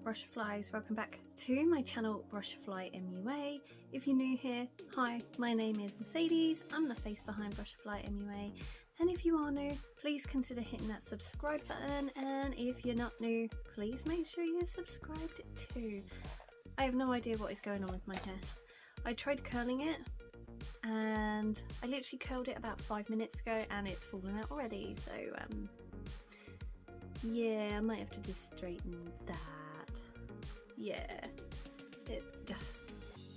Brushflies, welcome back to my channel Brushfly MUA. If you're new here, hi, my name is Mercedes, I'm the face behind Brushfly MUA, and if you are new, please consider hitting that subscribe button, and if you're not new, please make sure you're subscribed too. I have no idea what is going on with my hair. I tried curling it and I literally curled it about 5 minutes ago and it's fallen out already, so yeah, I might have to just straighten that. Yeah,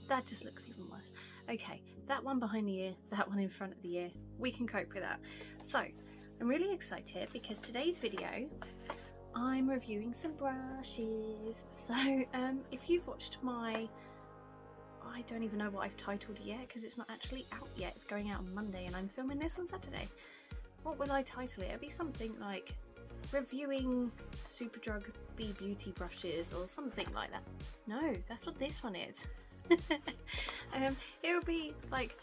that just looks even worse. Okay, that one behind the ear, that one in front of the ear, we can cope with that. So I'm really excited because today's video I'm reviewing some brushes. So if you've watched my, I don't even know what I've titled yet because it's not actually out yet, it's going out on Monday and I'm filming this on Saturday. What will I title it? It'll be something like reviewing Superdrug Bee Beauty brushes or something like that. No, that's what this one is. It'll be like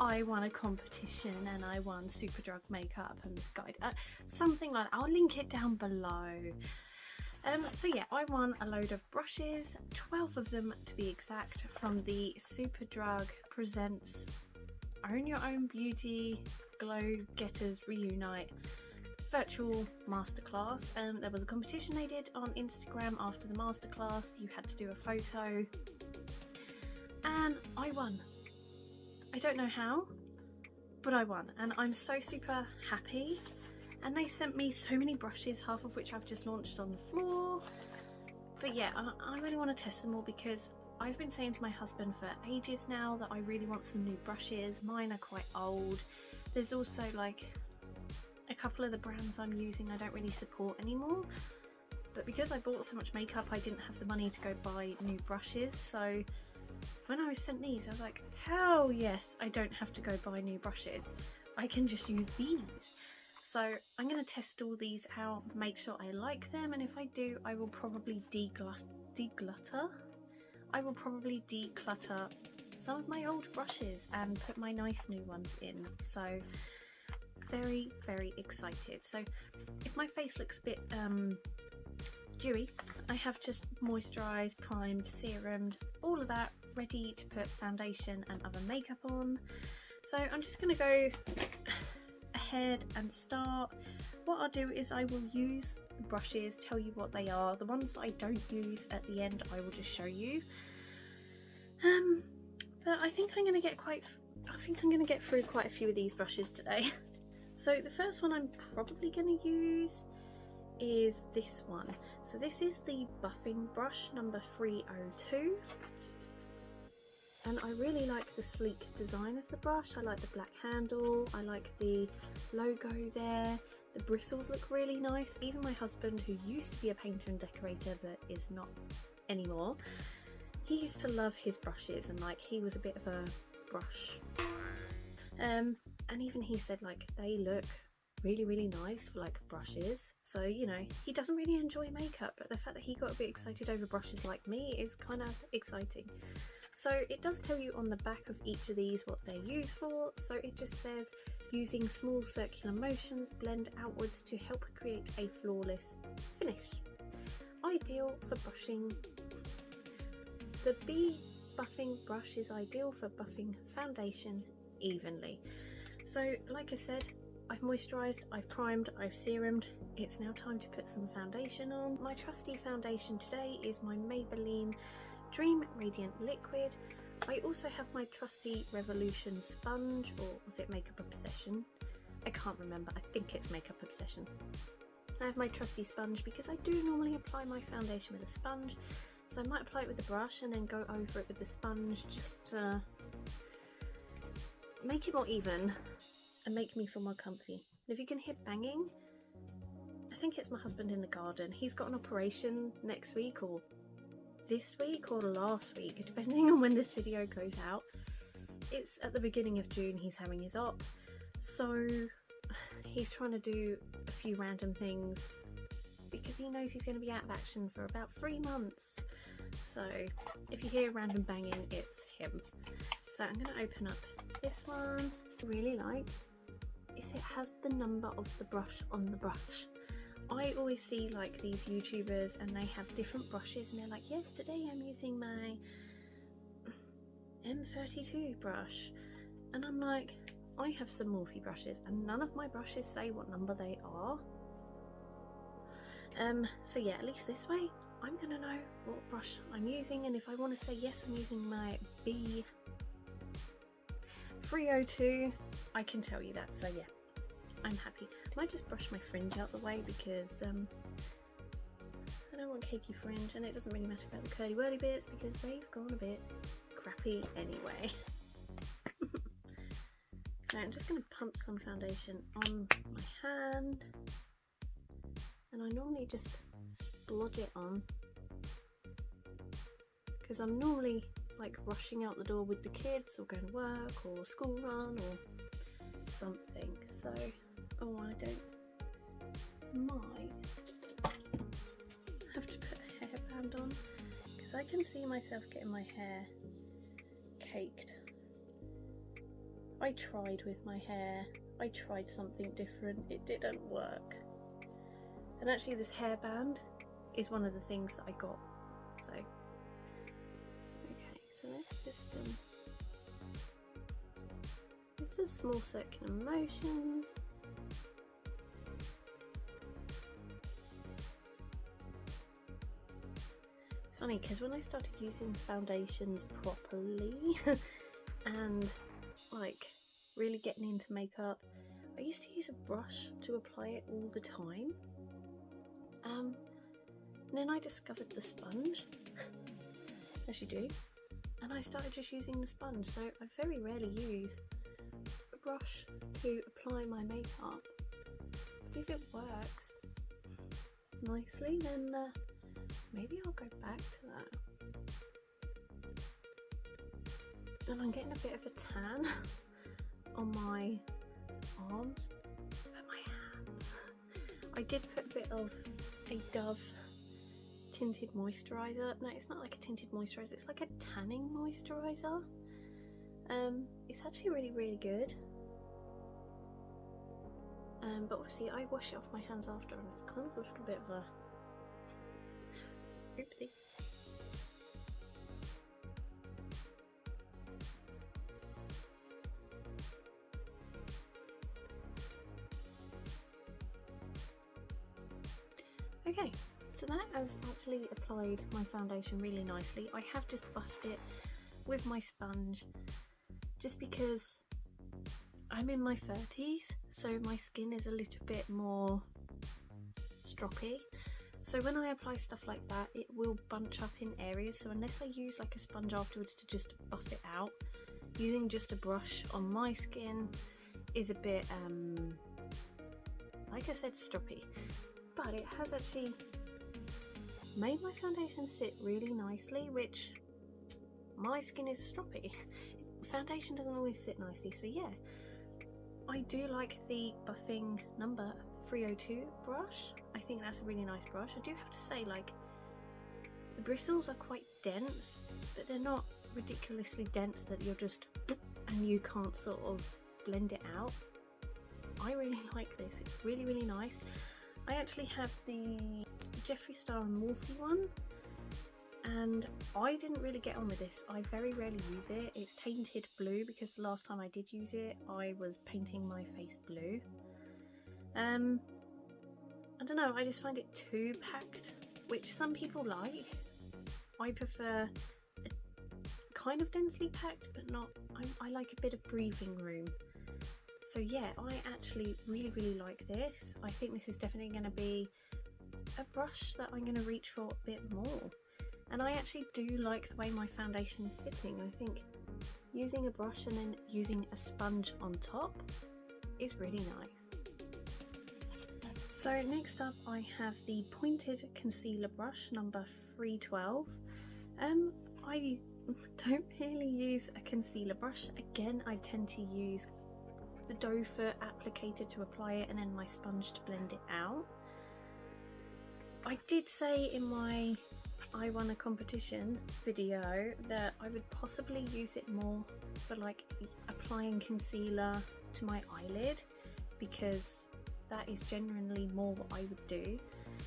I won a competition and I won Superdrug makeup and this guide, something like that. I'll link it down below. So yeah, I won a load of brushes, 12 of them to be exact, from the Superdrug Presents Own Your Own Beauty Glow Getters Reunite virtual masterclass. There was a competition they did on Instagram after the masterclass. You had to do a photo and I won. I don't know how, but I won and I'm so super happy. And they sent me so many brushes, half of which I've just launched on the floor. But yeah, I really want to test them all because I've been saying to my husband for ages now that I really want some new brushes. Mine are quite old. There's also like a couple of the brands I'm using I don't really support anymore, but because I bought so much makeup I didn't have the money to go buy new brushes. So when I was sent these I was like, hell yes, I don't have to go buy new brushes, I can just use these. So I'm going to test all these out, make sure I like them, and if I do I will probably declutter some of my old brushes and put my nice new ones in. So very, very excited. So if my face looks a bit dewy, I have just moisturised, primed, serumed, all of that ready to put foundation and other makeup on. So I'm just going to go ahead and start. What I'll do is I will use the brushes, tell you what they are. The ones that I don't use at the end I will just show you. But I think I'm going to get through quite a few of these brushes today. So the first one I'm probably going to use is this one. So this is the buffing brush number 302. And I really like the sleek design of the brush. I like the black handle, I like the logo there, the bristles look really nice. Even my husband, who used to be a painter and decorator but is not anymore, he used to love his brushes and like he was a bit of a brush. And even he said like they look really, really nice for like brushes. So, you know, he doesn't really enjoy makeup, but the fact that he got a bit excited over brushes like me is kind of exciting. So it does tell you on the back of each of these what they're used for. So it just says, using small circular motions, blend outwards to help create a flawless finish. Ideal for brushing. The Bee buffing brush is ideal for buffing foundation evenly. So like I said, I've moisturised, I've primed, I've serumed. It's now time to put some foundation on. My trusty foundation today is my Maybelline Dream Radiant Liquid. I also have my trusty Revolution sponge, or was it Makeup Obsession? I can't remember, I think it's Makeup Obsession. I have my trusty sponge because I do normally apply my foundation with a sponge, so I might apply it with the brush and then go over it with the sponge just to make it more even and make me feel more comfy. And if you can hear banging, I think it's my husband in the garden. He's got an operation next week, or this week, or last week, depending on when this video goes out. It's at the beginning of June he's having his op, so he's trying to do a few random things because he knows he's going to be out of action for about 3 months. So if you hear random banging, it's him. So I'm going to open up this one. I really like is it has the number of the brush on the brush. I always see like these YouTubers and they have different brushes and they're like, yes, today I'm using my M32 brush, and I'm like, I have some Morphe brushes and none of my brushes say what number they are. So yeah, at least this way I'm gonna know what brush I'm using, and if I want to say yes, I'm using my B302, I can tell you that. So yeah, I'm happy. I might just brush my fringe out the way because I don't want cakey fringe, and it doesn't really matter about the curly whirly bits because they've gone a bit crappy anyway. So I'm just going to pump some foundation on my hand, and I normally just splodge it on because I'm normally like rushing out the door with the kids or going to work or school run or something. So, oh, I might have to put a hairband on because I can see myself getting my hair caked. I tried with my hair, I tried something different, it didn't work. And actually this hairband is one of the things that I got. So, okay, so let's just, this is small circular motions. It's funny because when I started using foundations properly and like really getting into makeup, I used to use a brush to apply it all the time. And then I discovered the sponge, as you do, and I started just using the sponge. So I very rarely use a brush to apply my makeup. If it works nicely, then maybe I'll go back to that. And I'm getting a bit of a tan on my arms and my hands. I did put a bit of a Dove tinted moisturiser. No, it's not like a tinted moisturiser, it's like a tanning moisturiser. It's actually really good. But obviously I wash it off my hands after, and it's kind of a little bit of a oopsie. Okay, so that has actually applied my foundation really nicely. I have just buffed it with my sponge just because I'm in my 30s, so my skin is a little bit more stroppy. So when I apply stuff like that, it will bunch up in areas. So unless I use like a sponge afterwards to just buff it out, using just a brush on my skin is a bit, like I said, stroppy. But it has actually made my foundation sit really nicely, which my skin is stroppy. Foundation doesn't always sit nicely, so yeah. I do like the buffing number 302 brush. I think that's a really nice brush. I do have to say, like, the bristles are quite dense, but they're not ridiculously dense that you're just and you can't sort of blend it out. I really like this. It's really nice. I actually have the Jeffree Star and Morphe one, and I didn't really get on with this. I very rarely use it. It's tainted blue because the last time I did use it, I was painting my face blue. I don't know, I just find it too packed, which some people like. I prefer a kind of densely packed, but not, I like a bit of breathing room. So yeah, I actually really like this. I think this is definitely going to be a brush that I'm going to reach for a bit more. And I actually do like the way my foundation is sitting. I think using a brush and then using a sponge on top is really nice. So next up I have the pointed concealer brush number 312. I don't really use a concealer brush. Again, I tend to use the doe foot applicator to apply it and then my sponge to blend it out. I did say in my I won a competition video that I would possibly use it more for like applying concealer to my eyelid, because that is genuinely more what I would do.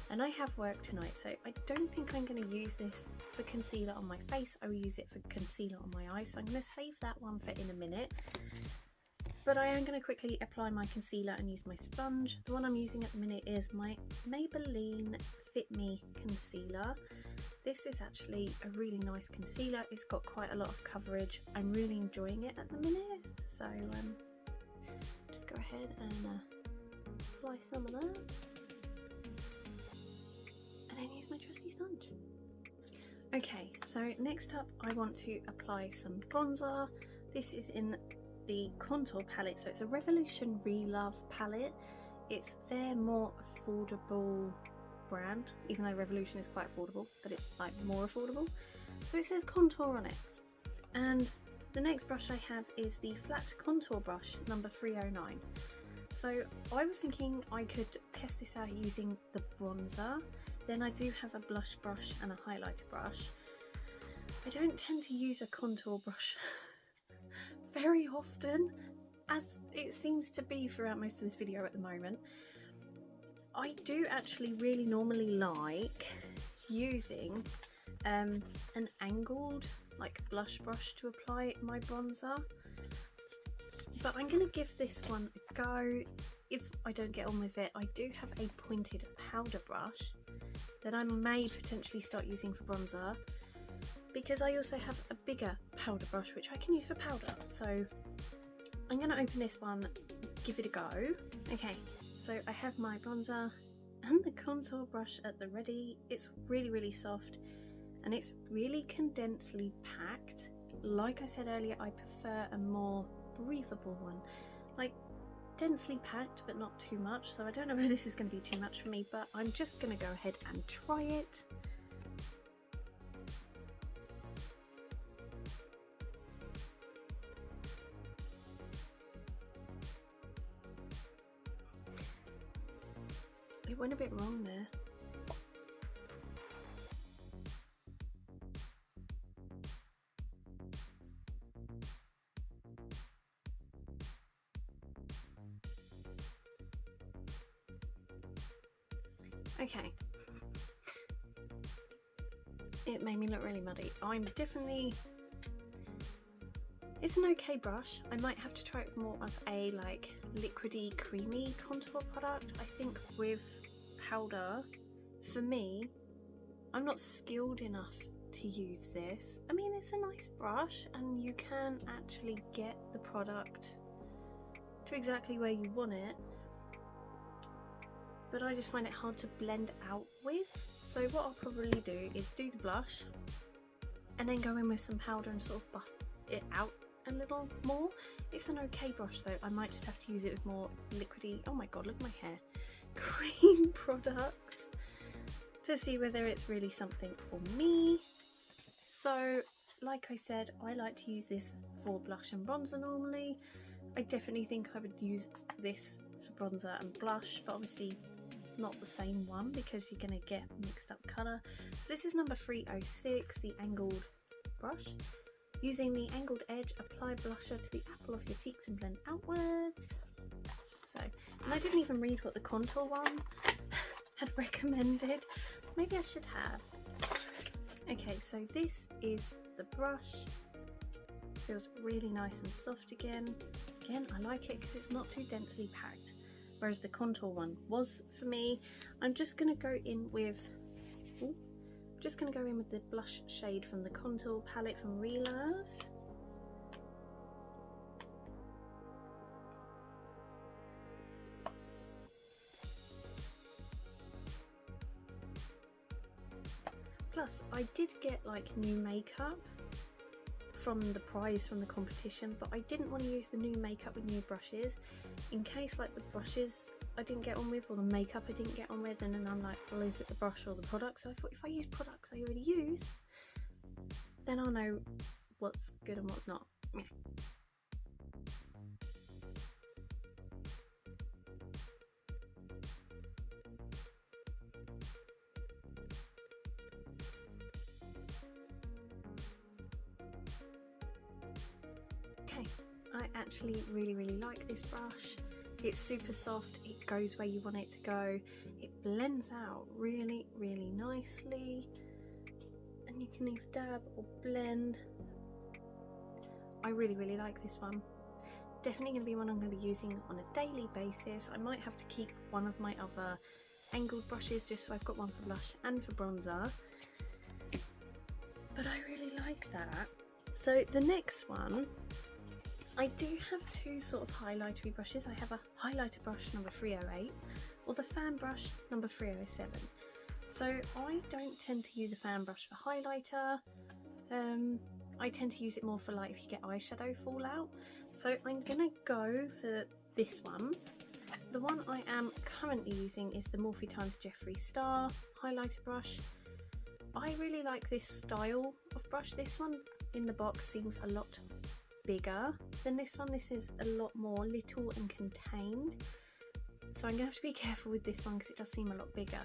And I have work tonight, so I don't think I'm going to use this for concealer on my face. I will use it for concealer on my eyes, so I'm going to save that one for in a minute. But I am going to quickly apply my concealer and use my sponge. The one I'm using at the minute is my Maybelline Fit Me Concealer. This is actually a really nice concealer. It's got quite a lot of coverage. I'm really enjoying it at the minute. So just go ahead and apply some of that. And then use my trusty sponge. Okay, so next up I want to apply some bronzer. This is in the contour palette, so it's a Revolution Relove palette. It's their more affordable brand, even though Revolution is quite affordable, but it's like more affordable. So it says contour on it. And the next brush I have is the flat contour brush number 309. So I was thinking I could test this out using the bronzer. Then I do have a blush brush and a highlighter brush. I don't tend to use a contour brush very often, as it seems to be throughout most of this video at the moment. I do actually really normally like using an angled like blush brush to apply my bronzer, but I'm going to give this one a go. If I don't get on with it, I do have a pointed powder brush that I may potentially start using for bronzer, because I also have a bigger powder brush which I can use for powder. So I'm going to open this one, give it a go. Okay, so I have my bronzer and the contour brush at the ready. It's really soft and it's really condensely packed. Like I said earlier, I prefer a more breathable one, like densely packed but not too much. So I don't know if this is going to be too much for me, but I'm just going to go ahead and try it. It went a bit wrong there. Okay. It made me look really muddy. I'm definitely... It's an okay brush. I might have to try it with more of a like liquidy, creamy contour product. I think with powder, for me, I'm not skilled enough to use this. I mean, it's a nice brush and you can actually get the product to exactly where you want it, but I just find it hard to blend out with. So what I'll probably do is do the blush and then go in with some powder and sort of buff it out a little more. It's an okay brush though. I might just have to use it with more liquidy, oh my god, look at my hair, cream products to see whether it's really something for me. So like I said, I like to use this for blush and bronzer normally. I definitely think I would use this for bronzer and blush, but obviously not the same one because you're going to get mixed up colour. So this is number 306, the angled brush. Using the angled edge, apply blusher to the apple of your cheeks and blend outwards. So, and I didn't even read what the contour one had recommended. Maybe I should have. Okay, so this is the brush. Feels really nice and soft again. Again, I like it because it's not too densely packed, whereas the contour one was for me. I'm just going to go in with... Just going to go in with the blush shade from the contour palette from Relove. Plus, I did get like new makeup from the prize from the competition, but I didn't want to use the new makeup with new brushes in case like the brushes I didn't get on with or the makeup I didn't get on with, and then I'm like, well, is it the brush or the product? So I thought if I use products I already use, then I'll know what's good and what's not. Okay, I actually really like this brush. It's super soft, it goes where you want it to go, it blends out really, really nicely, and you can either dab or blend. I really, really like this one. Definitely going to be one I'm going to be using on a daily basis. I might have to keep one of my other angled brushes just so I've got one for blush and for bronzer, but I really like that. So the next one, I do have two sort of highlightery brushes. I have a highlighter brush number 308 or the fan brush number 307. So I don't tend to use a fan brush for highlighter. I tend to use it more for like if you get eyeshadow fallout. So I'm gonna go for this one. The one I am currently using is the Morphe x Jeffree Star highlighter brush. I really like this style of brush. This one in the box seems a lot bigger than this one. This is a lot more little and contained. So I'm gonna have to be careful with this one because it does seem a lot bigger.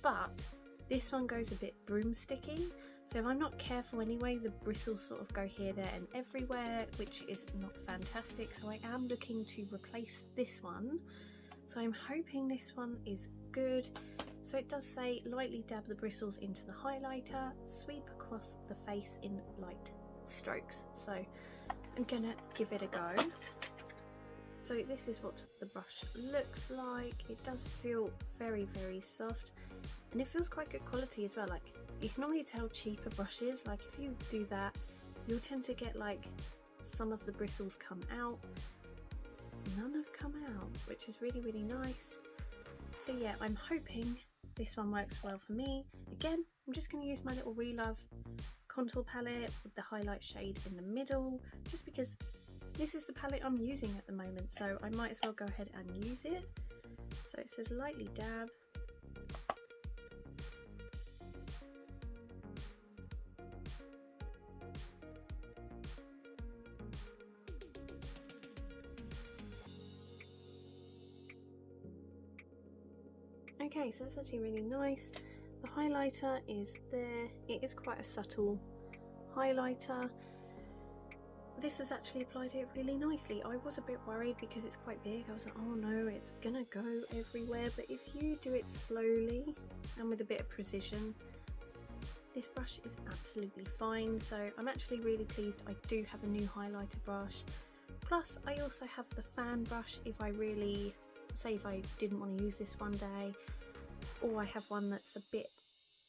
But this one goes a bit broomsticky. So if I'm not careful anyway, the bristles sort of go here, there and everywhere, which is not fantastic. So I am looking to replace this one. So I'm hoping this one is good. So it does say lightly dab the bristles into the highlighter, sweep across the face in light strokes. So I'm gonna give it a go. So this is what the brush looks like. It does feel very, very soft, and it feels quite good quality as well. Like, you can normally tell cheaper brushes, like if you do that, you'll tend to get like some of the bristles come out. None have come out, which is really, really nice. So yeah, I'm hoping this one works well for me. Again, I'm just going to use my little Relove contour palette with the highlight shade in the middle, just because this is the palette I'm using at the moment, so I might as well go ahead and use it. So it says lightly dab. Okay, so that's actually really nice. The highlighter is there. It is quite a subtle highlighter. This has actually applied it really nicely. I was a bit worried because it's quite big. I was like, oh no, it's gonna go everywhere. But if you do it slowly and with a bit of precision, this brush is absolutely fine. So I'm actually really pleased I do have a new highlighter brush. Plus I also have the fan brush if I really, say if I didn't want to use this one day, or I have one that's a bit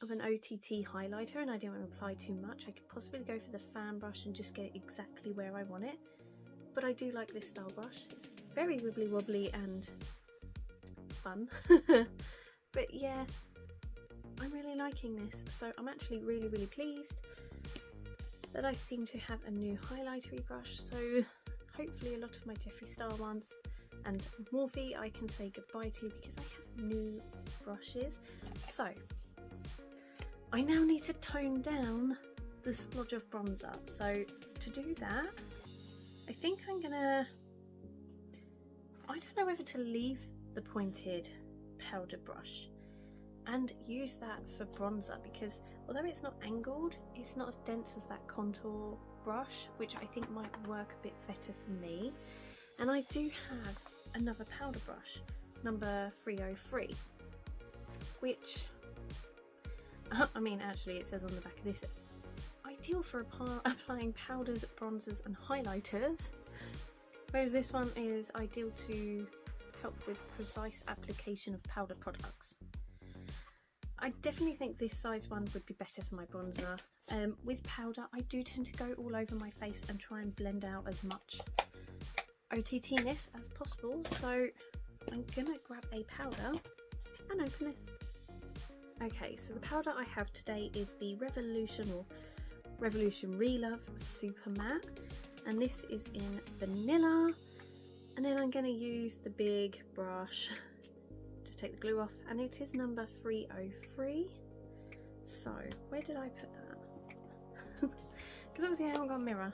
of an OTT highlighter and I don't want to apply too much, I could possibly go for the fan brush and just get it exactly where I want it. But I do like this style brush. It's very wibbly wobbly and fun. But yeah, I'm really liking this. So I'm actually really, really pleased that I seem to have a new highlightery brush. So hopefully a lot of my Jeffree Star ones and Morphe I can say goodbye to because I have new brushes. So I now need to tone down the splodge of bronzer. So to do that, I think I'm gonna, I don't know whether to leave the pointed powder brush and use that for bronzer, because although it's not angled, it's not as dense as that contour brush, which I think might work a bit better for me. And I do have another powder brush, number 303, which, I mean, actually it says on the back of this, ideal for applying powders, bronzers and highlighters, whereas this one is ideal to help with precise application of powder products. I definitely think this size one would be better for my bronzer. With powder, I do tend to go all over my face and try and blend out as much OTT-ness as possible, so I'm gonna grab a powder and open this. Okay, so the powder I have today is the Revolution Relove Super Matte, and this is in vanilla. And then I'm going to use the big brush, just take the glue off, and it is number 303. So where did I put that? Because obviously I haven't got a mirror.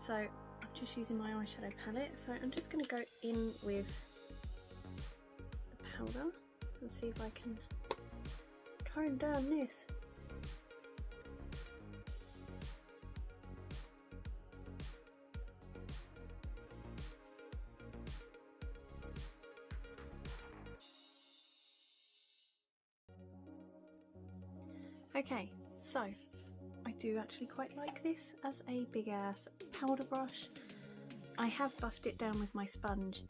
So I'm just using my eyeshadow palette. So I'm just going to go in with the powder and see if I can tone down this. Okay, so I do actually quite like this as a big ass powder brush. I have buffed it down with my sponge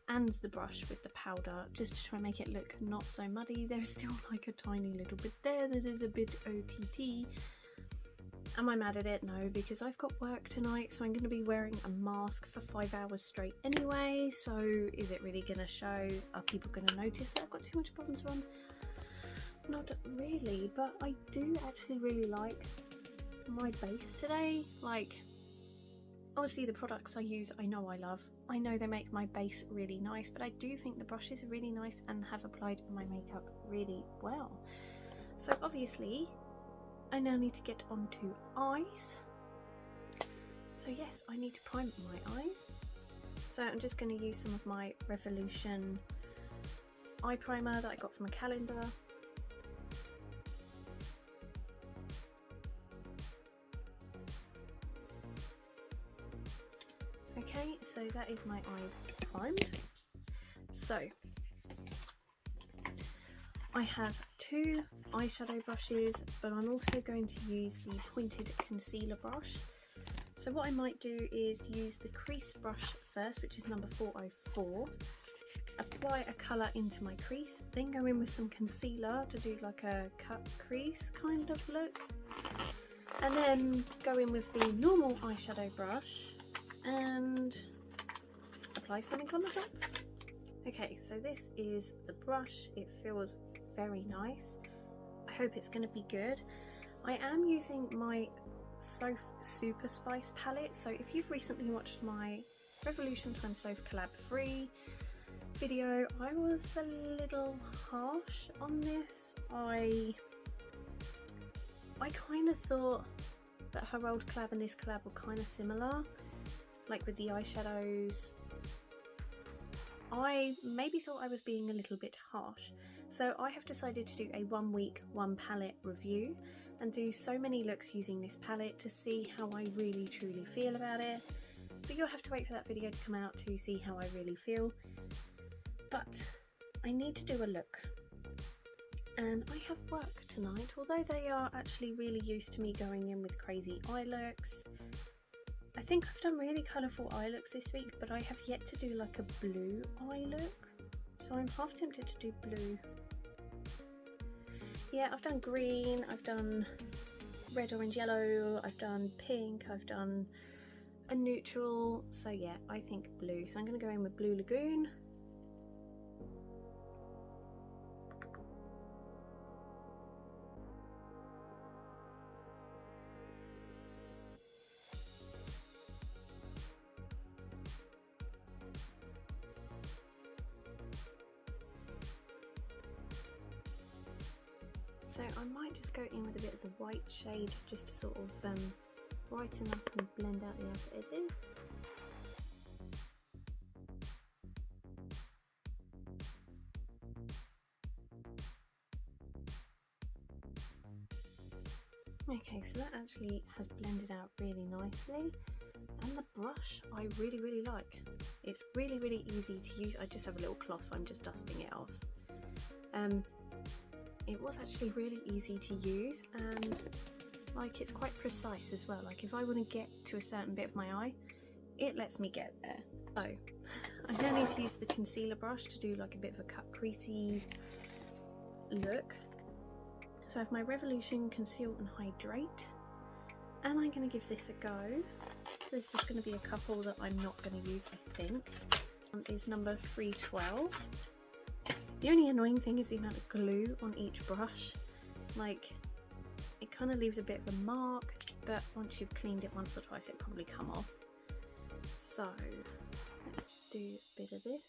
and the brush with the powder just to try and make it look not so muddy. There's still like a tiny little bit there that is a bit OTT. Am I mad at it? No, because I've got work tonight, so I'm going to be wearing a mask for 5 hours straight anyway, so is it really going to show? Are people going to notice that I've got too much bronzer on? Not really, but I do actually really like my base today. Like, obviously the products I use I know I love. I know they make my base really nice, but I do think the brushes are really nice and have applied my makeup really well. So obviously I now need to get onto eyes. So yes, I need to prime my eyes. So I'm just going to use some of my Revolution eye primer that I got from a calendar. Okay, so that is my eyes primed. So I have 2 eyeshadow brushes, but I'm also going to use the pointed concealer brush. So what I might do is use the crease brush first, which is number 404, apply a colour into my crease, then go in with some concealer to do like a cut crease kind of look, and then go in with the normal eyeshadow brush and apply something on the top. Okay, so this is the brush. It feels very nice. I hope it's going to be good. I am using my Soph Super Spice palette, so if you've recently watched my Revolution x Soph collab free video, I was a little harsh on this. I kind of thought that her old collab and this collab were kind of similar, like with the eyeshadows. I maybe thought I was being a little bit harsh, so I have decided to do a 1 week, 1 palette review and do so many looks using this palette to see how I really truly feel about it. But you'll have to wait for that video to come out to see how I really feel. But I need to do a look, and I have work tonight, although they are actually really used to me going in with crazy eye looks. I think I've done really colourful eye looks this week, but I have yet to do like a blue eye look, so I'm half tempted to do blue. Yeah, I've done green, I've done red, orange, yellow, I've done pink, I've done a neutral, so yeah, I think blue. So I'm going to go in with Blue Lagoon. So I might just go in with a bit of the white shade just to sort of brighten up and blend out the outer edges. Okay, so that actually has blended out really nicely, and the brush I really like. It's really easy to use. I just have a little cloth, I'm just dusting it off. It was actually really easy to use, and like it's quite precise as well. Like if I want to get to a certain bit of my eye, it lets me get there. So I'm going to need to use the concealer brush to do like a bit of a cut creasy look. So I have my Revolution Conceal and Hydrate, and I'm going to give this a go. There's just going to be a couple that I'm not going to use, I think. Is number 312. The only annoying thing is the amount of glue on each brush. Like, it kind of leaves a bit of a mark, but once you've cleaned it once or twice, it'll probably come off. So let's do a bit of this.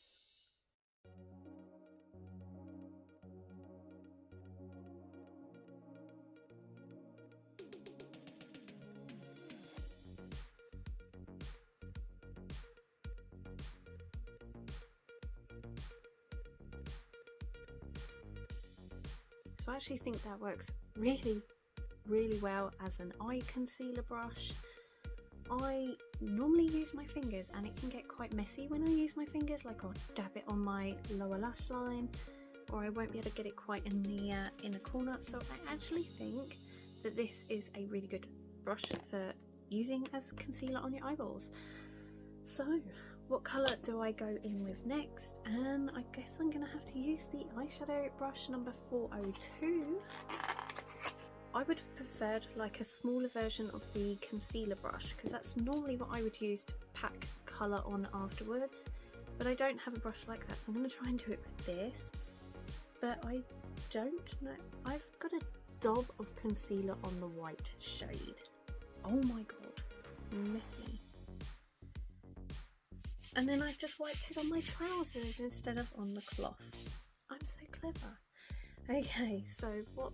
So I actually think that works really well as an eye concealer brush. I normally use my fingers and it can get quite messy when I use my fingers, like I'll dab it on my lower lash line, or I won't be able to get it quite in the inner corner. So I actually think that this is a really good brush for using as concealer on your eyeballs. So what colour do I go in with next? And I guess I'm gonna have to use the eyeshadow brush number 402. I would have preferred like a smaller version of the concealer brush, because that's normally what I would use to pack colour on afterwards, but I don't have a brush like that, so I'm going to try and do it with this. But I don't know, I've got a daub of concealer on the white shade. Oh my god, messy. And then I've just wiped it on my trousers instead of on the cloth. I'm so clever. Okay, so what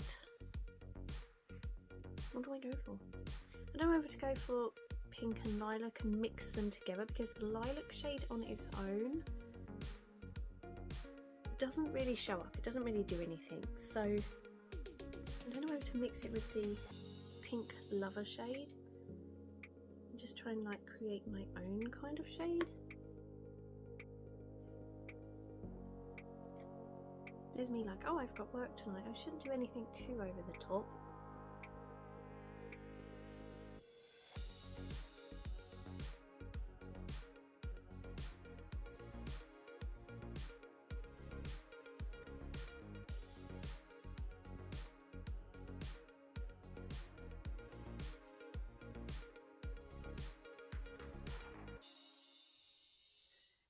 do I go for? I don't know whether to go for pink and lilac and mix them together, because the lilac shade on its own doesn't really show up, it doesn't really do anything. So I don't know whether to mix it with the pink lover shade and just try and like create my own kind of shade. There's me like, oh, I've got work tonight, I shouldn't do anything too over the top.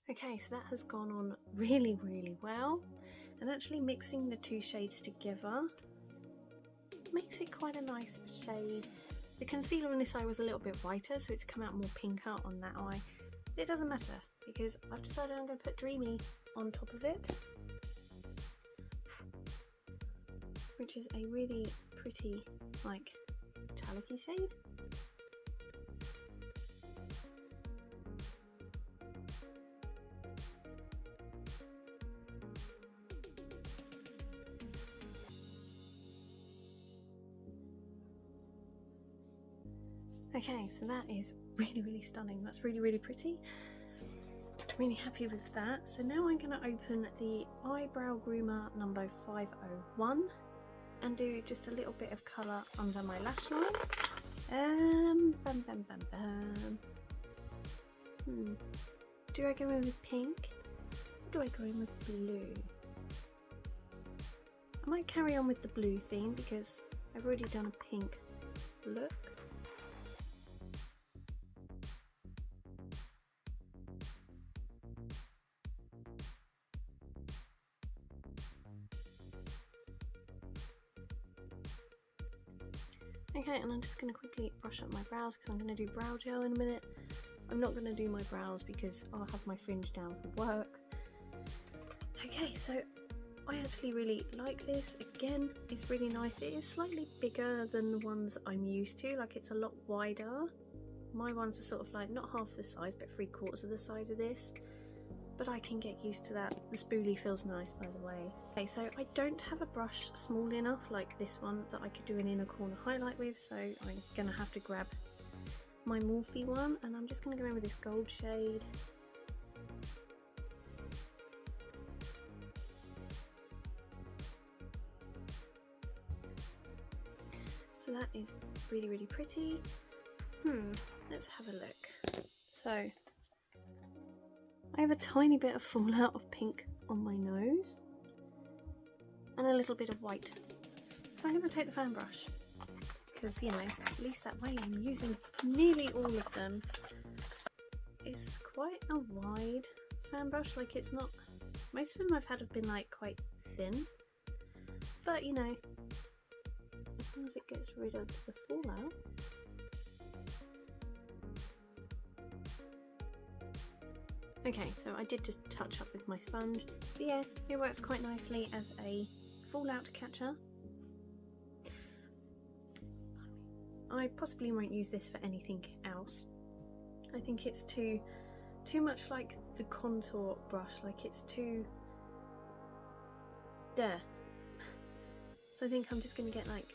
Okay, so that has gone on really, really well, and actually mixing the two shades together makes it quite a nice shade. The concealer on this eye was a little bit whiter, so it's come out more pinker on that eye. But it doesn't matter, because I've decided I'm going to put Dreamy on top of it, which is a really pretty, like, metallic-y shade. Okay, so that is really, really stunning. That's really, really pretty. Really happy with that. So now I'm going to open the Eyebrow Groomer number 501 and do just a little bit of colour under my lash line. Bam, bam, bam, bam. Do I go in with pink? Or do I go in with blue? I might carry on with the blue theme because I've already done a pink look. Okay, and I'm just going to quickly brush up my brows because I'm going to do brow gel in a minute. I'm not going to do my brows because I'll have my fringe down for work. Okay, so I actually really like this. Again, it's really nice. It is slightly bigger than the ones I'm used to, like it's a lot wider. My ones are sort of like not half the size but 3/4 of the size of this. But I can get used to that. The spoolie feels nice, by the way. Okay, so I don't have a brush small enough like this one that I could do an inner corner highlight with, so I'm gonna have to grab my Morphe one, and I'm just gonna go in with this gold shade. So that is really, really pretty. Let's have a look. So I have a tiny bit of fallout of pink on my nose and a little bit of white. So I'm going to take the fan brush because, you know, at least that way I'm using nearly all of them. It's quite a wide fan brush, like it's not, most of them I've had have been like quite thin, but you know, as long as it gets rid of the fallout. Okay, so I did just touch up with my sponge, but yeah, it works quite nicely as a fallout catcher. I possibly won't use this for anything else. I think it's too much like the contour brush, like it's too there. So I think I'm just going to get like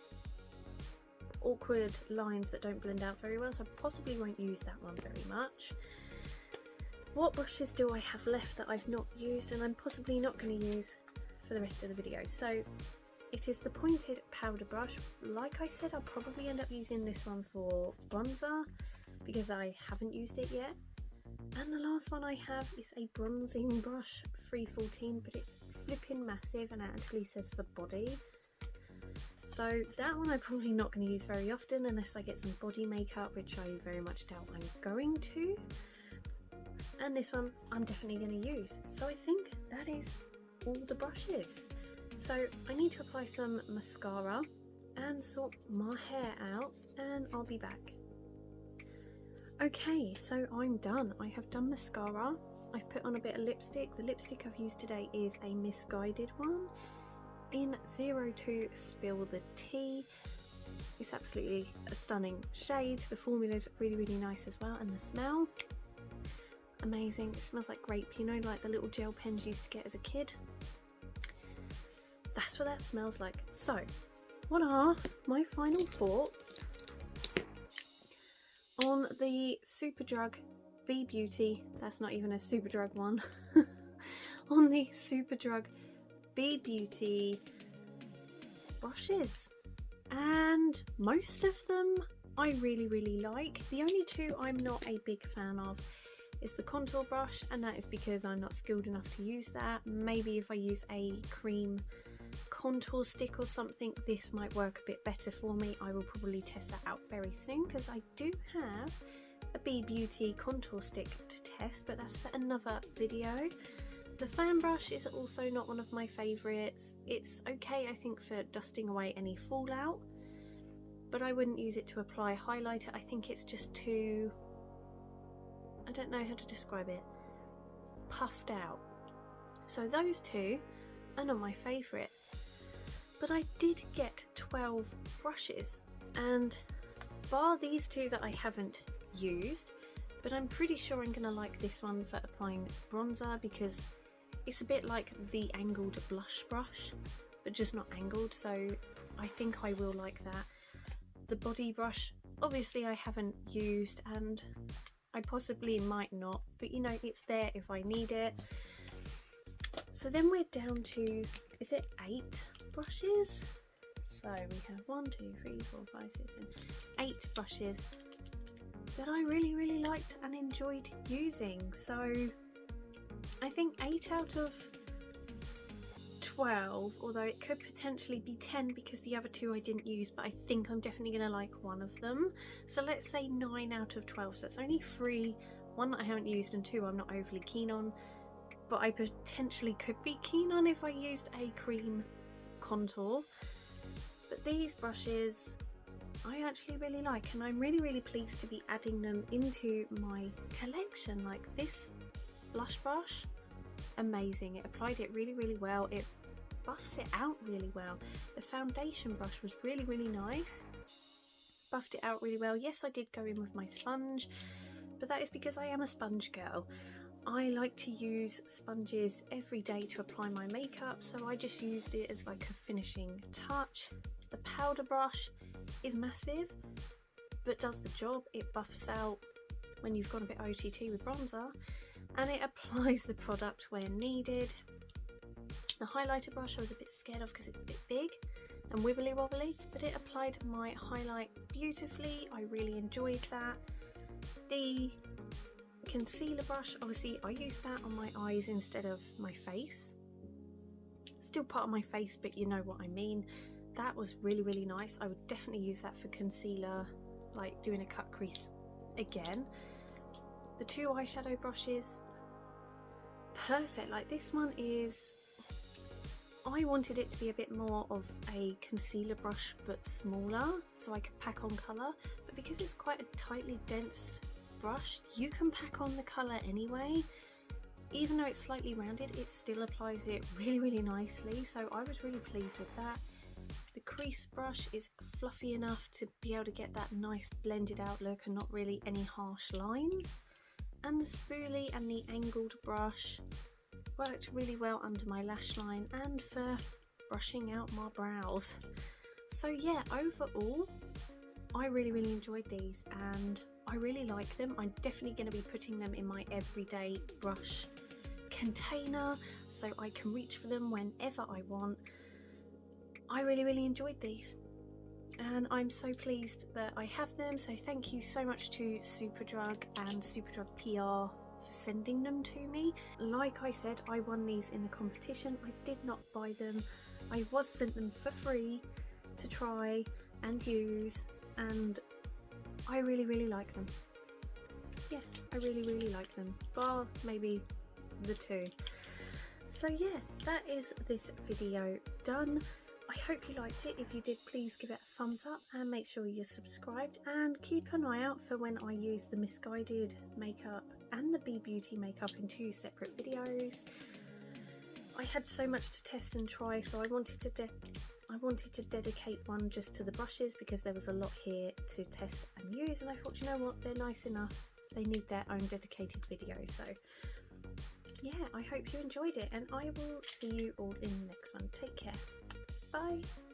awkward lines that don't blend out very well, so I possibly won't use that one very much. What brushes do I have left that I've not used and I'm possibly not going to use for the rest of the video? So It is the pointed powder brush. Like I said, I'll probably end up using this one for bronzer because I haven't used it yet. And the last one I have is a bronzing brush, 314, but it's flipping massive and it actually says for body. So that one I'm probably not going to use very often unless I get some body makeup, which I very much doubt I'm going to. And this one I'm definitely going to use. So I think that is all the brushes. So I need to apply some mascara and sort my hair out, and I'll be back. Okay, so I'm done. I have done mascara. I've put on a bit of lipstick. The lipstick I've used today is a Misguided one in 02 Spill the Tea. It's absolutely a stunning shade. The formula's really, really nice as well, and the smell, amazing. It smells like grape, you know, like the little gel pens you used to get as a kid. That's what that smells like. So, what are my final thoughts on the Superdrug Bee Beauty? That's not even a Superdrug one. On the Superdrug Bee Beauty brushes. And most of them I really, really like. The only two I'm not a big fan of is the contour brush, and that is because I'm not skilled enough to use that. Maybe if I use a cream contour stick or something, this might work a bit better for me. I will probably test that out very soon because I do have a Bee Beauty contour stick to test, but that's for another video. The fan brush is also not one of my favourites. It's okay, I think, for dusting away any fallout, but I wouldn't use it to apply highlighter. I think it's just too, I don't know how to describe it, puffed out. So those two are not my favourite. But I did get 12 brushes, and bar these two that I haven't used, but I'm pretty sure I'm going to like this one for applying bronzer because it's a bit like the angled blush brush, but just not angled, so I think I will like that. The body brush, obviously I haven't used, and I possibly might not, but you know, it's there if I need it. So then we're down to, is it 8 brushes? So we have 1, 2, 3, 4, 5, 6, 7, 8 brushes that I really, really liked and enjoyed using. So I think 8 out of 12, although it could potentially be 10 because the other 2 I didn't use, but I think I'm definitely going to like one of them. So let's say 9 out of 12. So it's only 3, 1 that I haven't used and 2 I'm not overly keen on, but I potentially could be keen on if I used a cream contour. But these brushes I actually really like, and I'm really, really pleased to be adding them into my collection. Like this blush brush, amazing. It applied it really, really well. It buffs it out really well. The foundation brush was really, really nice. Buffed it out really well. Yes, I did go in with my sponge, but that is because I am a sponge girl. I like to use sponges every day to apply my makeup, so I just used it as like a finishing touch. The powder brush is massive, but does the job. It buffs out when you've gone a bit OTT with bronzer, and it applies the product where needed. The highlighter brush I was a bit scared of because it's a bit big and wibbly wobbly, but it applied my highlight beautifully. I really enjoyed that. The concealer brush, obviously I use that on my eyes instead of my face. Still part of my face, but you know what I mean. That was really, really nice. I would definitely use that for concealer, like doing a cut crease again. The 2 eyeshadow brushes, perfect. Like this one is, I wanted it to be a bit more of a concealer brush but smaller so I could pack on colour, but because it's quite a tightly densed brush, you can pack on the colour anyway. Even though it's slightly rounded, it still applies it really, really nicely, so I was really pleased with that. The crease brush is fluffy enough to be able to get that nice blended out look and not really any harsh lines. And the spoolie and the angled brush worked really well under my lash line and for brushing out my brows. So yeah, overall I really, really enjoyed these and I really like them. I'm definitely going to be putting them in my everyday brush container so I can reach for them whenever I want. I really enjoyed these, and I'm so pleased that I have them. So thank you so much to Superdrug and Superdrug PR for sending them to me. Like I said, I won these in a competition. I did not buy them. I was sent them for free to try and use, and I really like them. Yeah, I really like them, bar maybe the two. So yeah, that is this video done. I hope you liked it. If you did, please give it a thumbs up and make sure you're subscribed, and keep an eye out for when I use the Misguided makeup and the Bee Beauty makeup in 2 separate videos. I had so much to test and try, so I wanted to dedicate one just to the brushes because there was a lot here to test and use, and I thought, you know what, they're nice enough. They need their own dedicated video. So yeah, I hope you enjoyed it, and I will see you all in the next one. Take care. Bye.